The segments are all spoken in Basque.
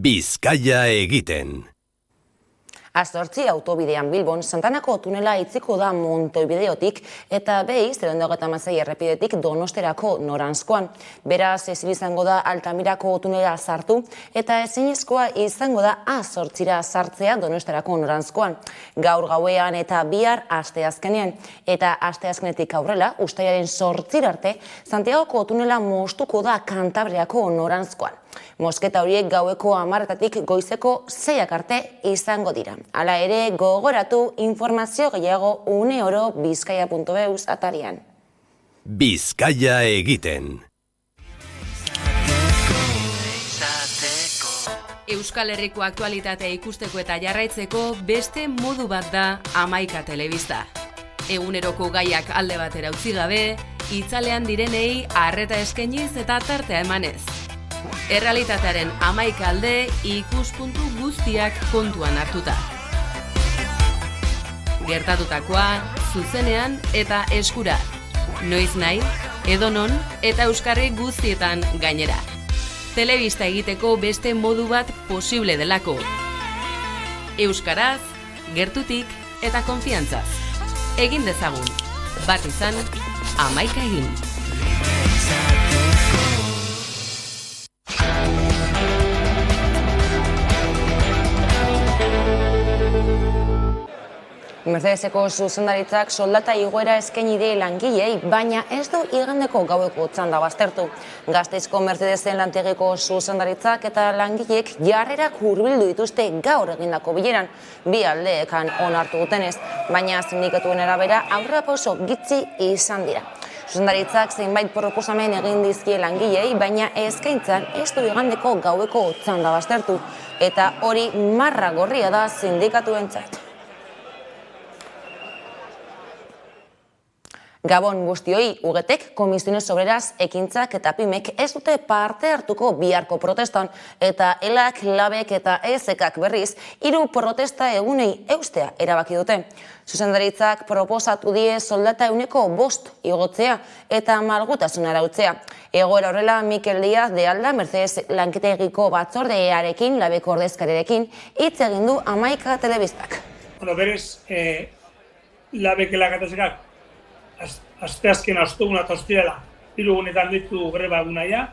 Bizkaia egiten. A8 autobidean Bilbon, Santanako tunela itziko da Montevideotik eta B 326 errepidetik Donosterako noranzkoan. Beraz, ezin izango da Altamirako tunela sartu eta ezinezkoa izango da A8ra sartzea Donosterako noranzkoan. Gaur gauean eta bihar asteazkenean. Eta asteazkenetik aurrela, uztailaren 8 arte, Santiagoko tunela moztuko da Kantabriako noranzkoan. Mosketa horiek gaueko 10:00-tik goizeko 6:00 arte izango dira. Hala ere, gogoratu informazio gehiago uneoro bizkaia.eus atarian. Bizkaia egiten. Euskal Herriko aktualitatea ikusteko eta jarraitzeko beste modu bat da Hamaika Telebista. Eguneroko gaiak alde batera utzi gabe, itzalean direnei arreta eskainiz eta tartea emanez. Errealitatearen 11 alde ikuspuntu guztiak kontuan hartuta. Gertatutakoa, zuzenean eta eskura. Noiz nahi, edonon eta euskarri guztietan gainera. Telebista egiteko beste modu bat posible delako. Euskaraz, gertutik eta konfiantzaz. Egin dezagun. Bat izan, 11 egin. Mercedeseko zuzendaritzak soldata igoera eskaini die langilei, baina ez du igandeko gaueko txanda baztertu. Gasteizko Mercedesen lantegiko zuzendaritzak eta langileek jarrerak hurbildu dituzte gaur egindako bileran, bi aldeekan onartu dutenez, baina sindikatuen arabera aurrerapauso gitxi izan dira. Zuzendaritzak zenbait proposamen egin dizkie langilei, baina eskaintzan ez du igandeko gaueko txanda baztertu, eta hori marra gorria da sindikatuentzat. Gabon guztioi, UGTek, Komisiones Obreras, Ekintzak eta Pimek ez dute parte hartuko biharko protestan eta ELAK, LABek eta EZKak berriz 3 protesta egunei eustea erabaki dute. Zuzendaritzak proposatu die soldata 5% igotzea eta malgutasuna arautzea. Egoera horrela Mikel Díaz de Alda Mercedes lanketegiko batzordearekin, LABeko ordezkariarekin, hitz egin du Hamaika Telebistak. Berez, LABek elakatasakak asteazken ostuguna eta ostirala 3 egunetan ditu greba egunaia,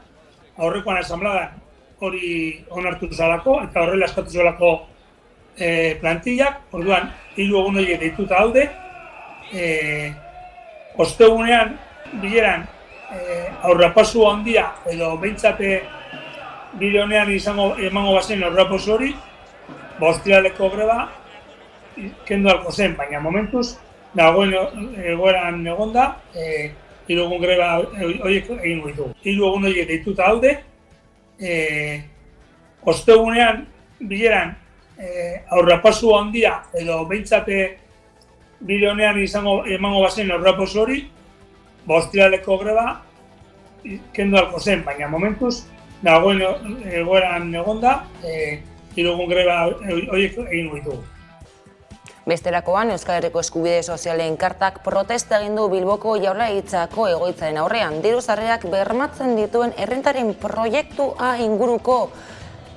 aurrekoan asambladan hori onartu zalako eta horrela eskatu zalako plantillak, orduan 3 egun horiek deituta daude, ostegunean bileran aurrerapasu handia edo behintzate bide honean emango bazen aurrerapasu hori, ostiraleko greba kendu halko zen, baina momentuz dagoen egoeran egonda, 3 egun greba horiek egin ditugu. 3 egun horiek deituta daude, ostegunean bileran aurrerapasu handia edo behintzate bide honean emango bazen aurrerapasu hori, ostiraleko greba kendu halko zen, baina momentuz dagoen egoeran egonda, 3 egun greba horiek egin ditugu. Bestelakoan, Euskal Herriko Eskubide Sozialen Kartak protesta egin du Bilboko Jaurlaritzako egoitzaren aurrean. Diru-sarrerak bermatzen dituen errentaren proiektua inguruko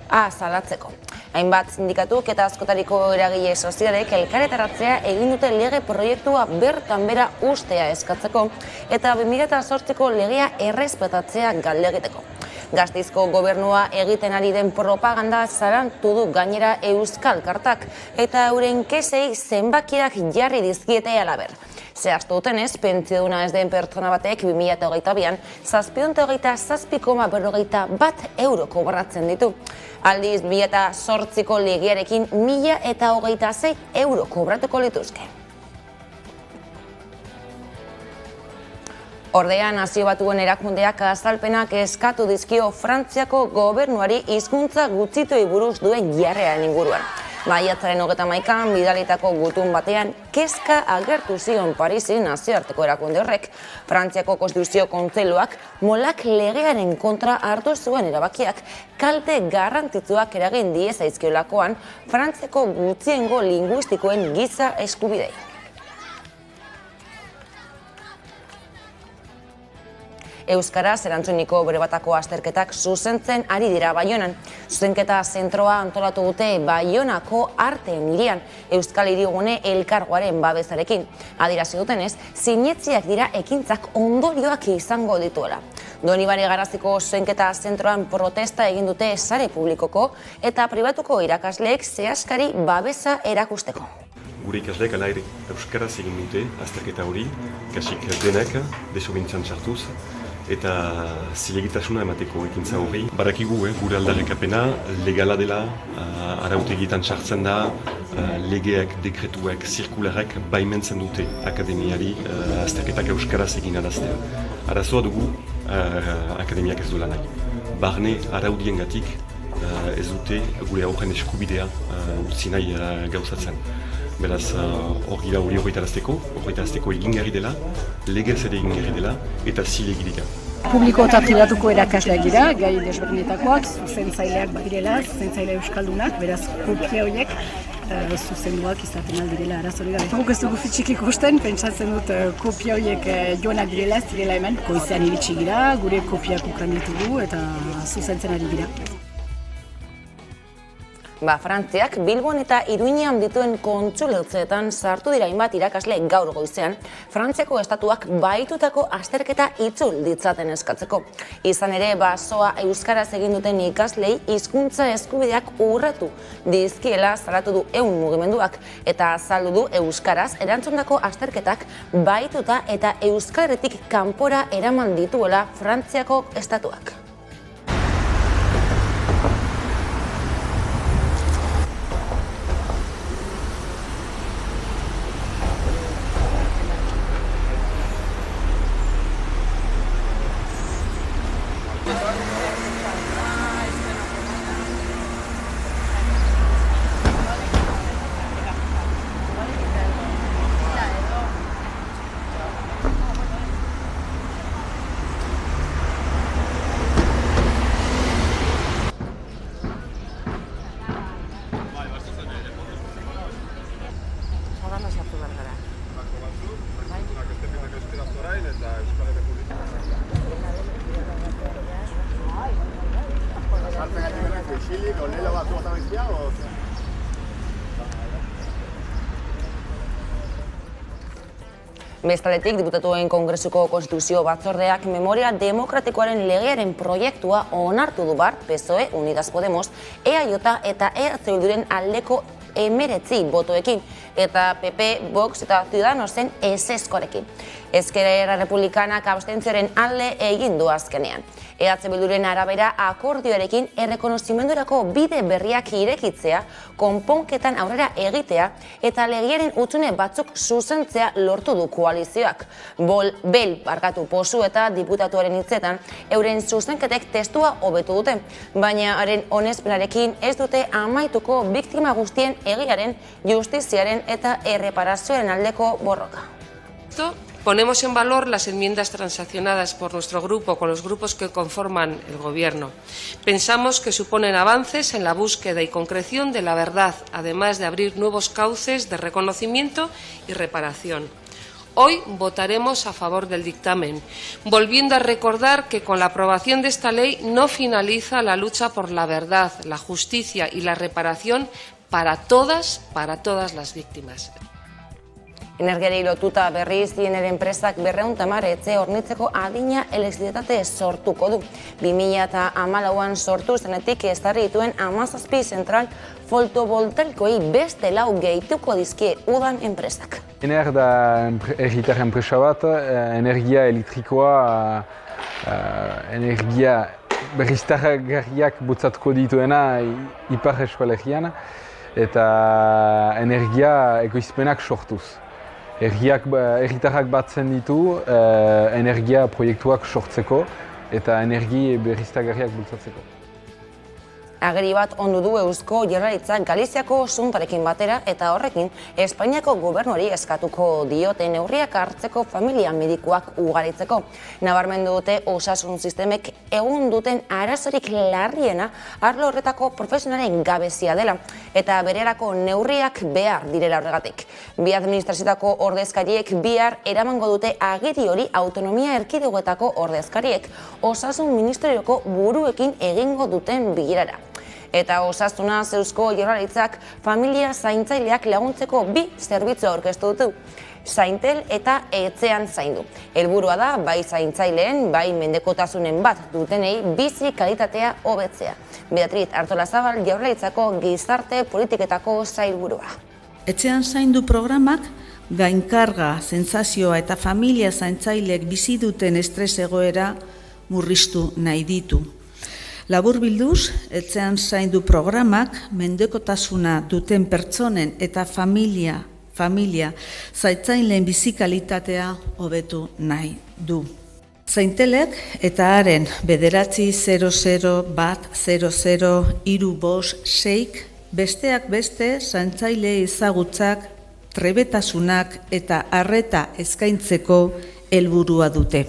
salatzeko. Hainbat sindikatuk eta askotariko eragile sozialek elkarretaratzea egin dute lege proiektua bertan bera ustea eskatzeko eta 2008ko legea errespetatzea galde egiteko. Gasteizko gobernua egiten ari den propaganda zarantu du gainera Euskal Kartak eta euren kesei zenbakiak jarri dizkiete halaber. Zehaztu dutenez, pentsioduna ez den pertsona batek 2022an 727,41 euro kobratzen ditu. Aldiz, 2008ko legearekin 1.026 euro kobratuko lituzke. Ordea, Nazio Batuen erakundeak azalpenak eskatu dizkio Frantziako gobernuari hizkuntza gutxituei buruz duen jarreraren inguruan. Maiatzaren 31an bidalitako gutun batean kezka agertu zion Parisi nazioarteko erakunde horrek. Frantziako Konstituzio Kontseiluak molak legearen kontra hartu zuen erabakiak kalte garrantzitsuak eragin die zaizkiolakoan Frantziako gutxiengo linguistikoen giza eskubidei. Euskaraz erantzuniko berebatako azterketak zuzentzen ari dira Baionan. Zuzenketa zentroa antolatu dute Baionako Arteen hirian, Euskal Hirigune Elkargoaren babesarekin. Adierazi dutenez, sinetziak dira ekintzak ondorioak izango dituela. Donibane Garaziko zuzenketa zentroan protesta egin dute sare publikoko eta pribatuko irakasleek zehaskari babesa erakusteko. Gure ikasleek ala ere euskaraz egin dute azterketa hori, kasik denak desobintzan sartuz, eta zilegitasuna emateko ekintza hori. Barakigu gure aldarrekapena legala dela, arautegietan sartzen da, legeak, dekretuak, zirkularrak baimentzen dute akademiari azterketak euskaraz egin araztea. Arazoa dugu akademiak ez duela nahi. Barne araudiengatik ez dute gure aurren eskubidea utzi nahi gauzatzen. Beraz, hori horretarazteko egingarri dela, legez ere egingarri dela, eta zilegi dira. Publiko eta pribatuko erakasleak dira, gai desberdinetakoak, zuzentzaileak badirela, zuzentzaile euskaldunak, beraz kopia horiek zuzenduak izaten aldirela arazori gabe. Guk ez dugu fitxik ikusten, pentsatzen dut kopia horiek joanak direla, ez direla hemen, goizean iritsi gira, gure kopiak ukan ditugu eta zuzentzen ari gira. Frantziak Bilbon eta Iruinean dituen kontsulatzeetan sartu dira hainbat irakasle gaur goizean, Frantziako estatuak baitutako azterketa itzul ditzaten eskatzeko. Izan ere, basoa euskaraz egin duten ikaslei hizkuntza eskubideak urratu dizkiela salatu du EUN mugimenduak eta azaldu du euskaraz erantzundako azterketak baituta eta euskaratik kanpora eraman dituela Frantziako estatuak. Bestaletik, diputatuen Kongresuko Konstituzio Batzordeak memoria demokratikoaren legearen proiektua onartu du bart, PSOE, Unidas Podemos, EAJ eta EH Bilduren aldeko 19 botoekin, eta PP, Vox eta Ciudadanosen ezezkoarekin. Ezkerra Republikanak abstentzioaren alde egin du azkenean. EH Bilduren arabera akordioarekin errekonozimendurako bide berriak irekitzea, konponketan aurrera egitea eta legearen hutsune batzuk zuzentzea lortu du koalizioak. Bel Posu eta diputatuaren hitzetan euren zuzenketek testua hobetu dute, baina haren onesperarekin ez dute amaituko biktima guztien egiaren, justiziaren eta erreparazioaren aldeko borroka. Ponemos en valor las enmiendas transaccionadas por nuestro grupo con los grupos que conforman el Gobierno. Pensamos que suponen avances en la búsqueda y concreción de la verdad, además de abrir nuevos cauces de reconocimiento y reparación. Hoy votaremos a favor del dictamen, volviendo a recordar que con la aprobación de esta ley no finaliza la lucha por la verdad, la justicia y la reparación para todas las víctimas. Energiari lotuta berriz DNR enpresak 210 etxe hornitzeko adina elektrizitate sortuko du. 2014an sortu zenetik ezarri dituen 17 zentral fotovoltaikoei beste 4 gehituko dizkie udan enpresak. ENER da herritar enpresa bat, energia elektrikoa, energia berriztagarriak bultzatuko dituena ipar Euskal Herrian eta energia ekoizpenak sortuz. Herritarrak batzen ditu energia proiektuak sortzeko eta energia berriztagarriak bultzatzeko. Agiri bat ondu du Eusko Jaurlaritzak Galiziako Juntarekin batera eta horrekin Espainiako gobernuari eskatuko diote neurriak hartzeko familia medikuak ugaritzeko. Nabarmendu dute osasun sistemek egun duten arazorik larriena arlo horretako profesionalen gabezia dela eta bererako neurriak behar direla horregatik. Bi administrazioetako ordezkariek bihar eramango dute agiri hori autonomia erkidegoetako ordezkariek osasun ministerioko buruekin egingo duten bilerara. Eta osasuna Eusko Jaurlaritzak familia zaintzaileak laguntzeko bi zerbitzu aurkeztu ditu. Zaintel eta etxean zaindu. Helburua da bai zaintzaileen, bai mendekotasunen bat dutenei bizi kalitatea hobetzea. Beatriz Artolazabal Jaurlaritzako gizarte politiketako sailburua. Etxean zaindu programak gainkarga, sentsazioa eta familia zaintzailek bizi duten estres egoera murriztu nahi ditu. Laburbilduz, etxean zaindu programak mendekotasuna duten pertsonen eta familia zaintzaileen bizi kalitatea hobetu nahi du. Zaintelek eta haren 900100356 besteak beste zaintzaile ezagutzak, trebetasunak eta arreta eskaintzeko helburua dute.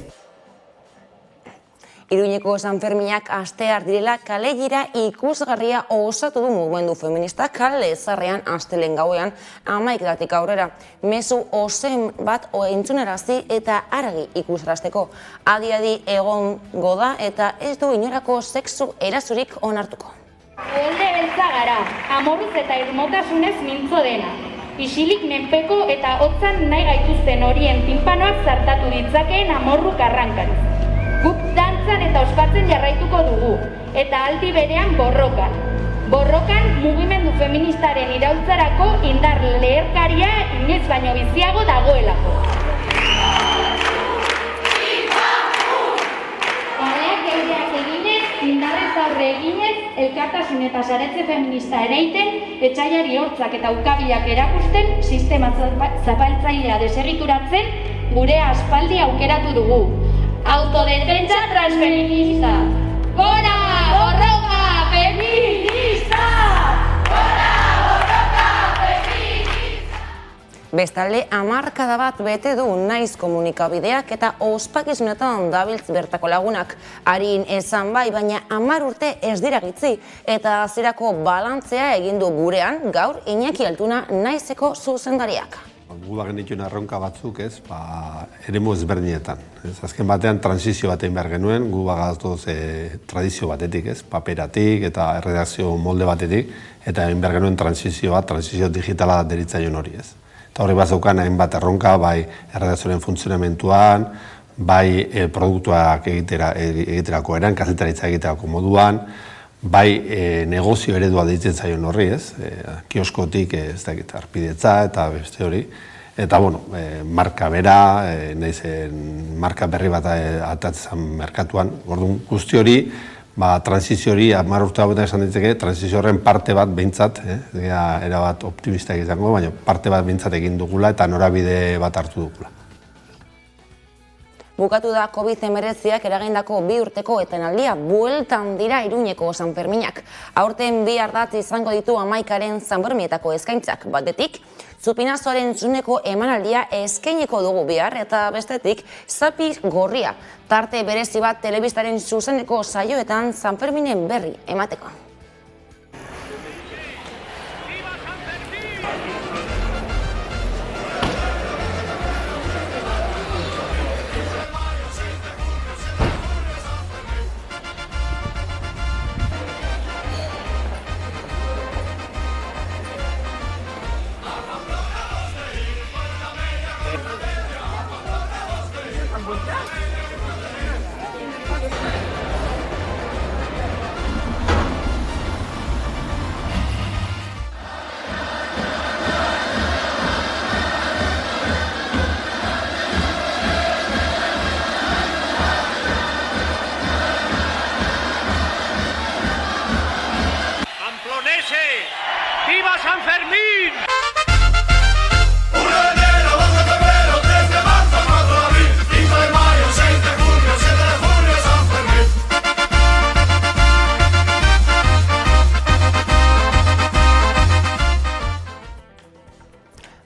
Iruñeko Sanferminak astear direla kalegira ikusgarria osatu du mugimendu feministak kale zarrean astelehen gauean 11:00 aurrera. Mezu ozen bat entzunarazi eta argi ikusarazteko. Adi-adi egongo da eta ez du inorako sexu erasorik onartuko. Uholde beltza gara, amorruz eta irmotasunez mintzo dena. Isilik menpeko eta hotzan nahi gaituzten horien tinpanoak zartatu ditzakeen amorruk arrankariz. Guk dantzan eta ospatzen jarraituko dugu, eta aldi berean borrokan. Borrokan mugimendu feministaren iraultzarako indar leherkaria inoiz baino biziago dagoelako. Horreak geureak eginez, indarrez aurre eginez, elkartasun eta saretze feminista ereiten, etsaiari hortzak eta ukabilak erakusten, sistema zapaltzailea deserrituratzen, gure aspaldi aukeratu dugu. Autodefentsa transfeminista. Gora, borroka feminista! Gora, borroka feminista! Bestalde, hamarkada bat bete du naiz komunikabideak eta ospakizunetan dabiltz bertako lagunak. Arin esan bai, baina 10 urte ez dira gitzi eta hasierako balantzea egin du gurean gaur Iñaki Altuna naizeko zuzendariak. Gu bagen dituen erronka batzuk, eremu ezberdinetan. Azken batean, transizio batean behar genuen, gu bagatoz tradizio batetik, paperatik eta erredakzio molde batetik, eta egin behar genuen transizio bat, transizio digitala deritzaion hori. Eta hori bat zaukan hainbat erronka, bai erredakzioaren funtzionamentuan, bai produktuak egiterako eran, kazetaritza egiterako moduan, bai negozio eredua deitzen zaion horri, kioskotik ez dakit arpidetza eta beste hori. Eta, marka bera, marka berri bat atatzen merkatuan. Orduan, guzti hori, transizio hori, 10 urte hauetan esan ditzeke, transizio horren parte bat behintzat, erabat optimistak izango, baina parte bat behintzat egin dugula eta norabide bat hartu dugula. Bukatu da COVID-19ak eragindako 2 urteko etenaldia, bueltan dira Iruñeko Sanferminak. Aurten bi ardatz izango ditu 11aren Sanfermietako eskaintzak. Batetik, Zupinazoaren zuneko emanaldia eskainiko dugu bihar eta bestetik Zapi Gorria. Tarte berezi bat telebistaren zuzeneko saioetan Sanferminen berri emateko. ¡Viva San Fermín! ¡1 de enero, 2 de febrero, 3 de marzo, 4 de abril, 5 de mayo, 6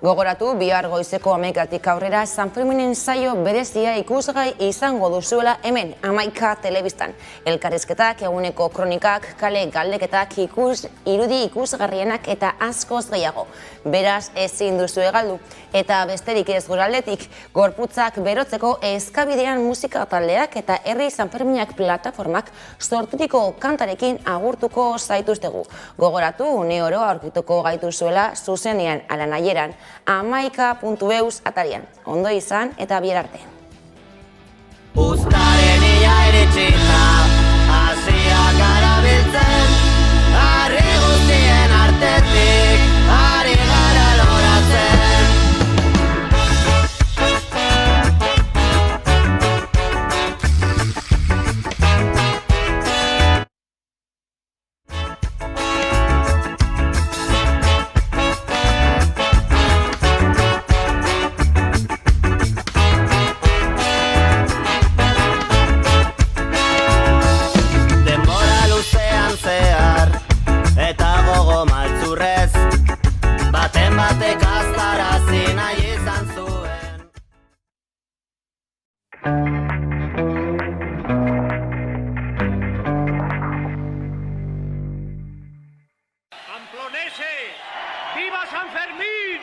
Gogoratu, bihar goizeko 11:00 aurrera San Ferminen saio berezia ikusgai izango duzuela hemen, Hamaika telebistan. Elkarrizketak, eguneko kronikak, kale galdeketak, irudi ikusgarrienak eta askoz gehiago. Beraz, ezin duzu galdu. Eta besterik ez gure aldetik, gorputzak berotzeko eskabidean musika taldeak eta herri Sanferminak plataformak sorturiko kantarekin agurtuko zaituztegu. Gogoratu, une oro aurkituko gaituzuela zuzenean ala nahieran, hamaika.eus atarian. Ondo izan eta bihar arte. Uztaren ia iritsita, hasiak garabiltzen, harri guztien artetik, ari gara loratzen. Eta gogo maltzurrez, baten batek aztarazi nahi izan zuen. Pamploneses, ¡viva San Fermín!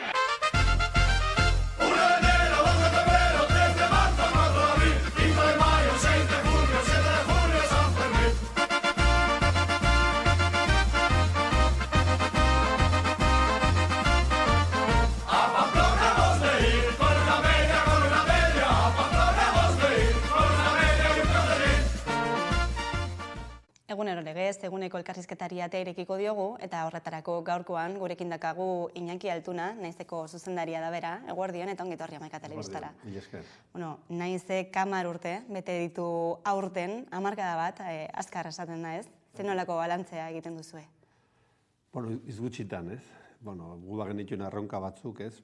Egunero legez, eguneko elkarrizketari atea irekiko diogu, eta horretarako gaurkoan gurekin dakagu Iñaki Altuna, naizeko zuzendaria da bera, eguerdion eta ongi etorri Hamaika telebistara. Naize 10 urte, bete ditu aurten, 10 bat, azkar esaten da ez, zenolako balantzea egiten duzue? Izgutxitan, ez? Gu bagen dituen erronka batzuk, ez?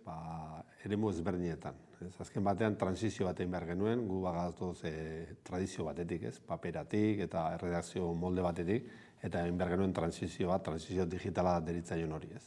Eremu ezberdinetan. Azken batean, transizio bat egin behar genuen, gu bagatoz tradizio batetik, ez? Paperatik eta erredakzio molde batetik, eta egin behar genuen transizio bat, transizio digitala deritzaion hori, ez?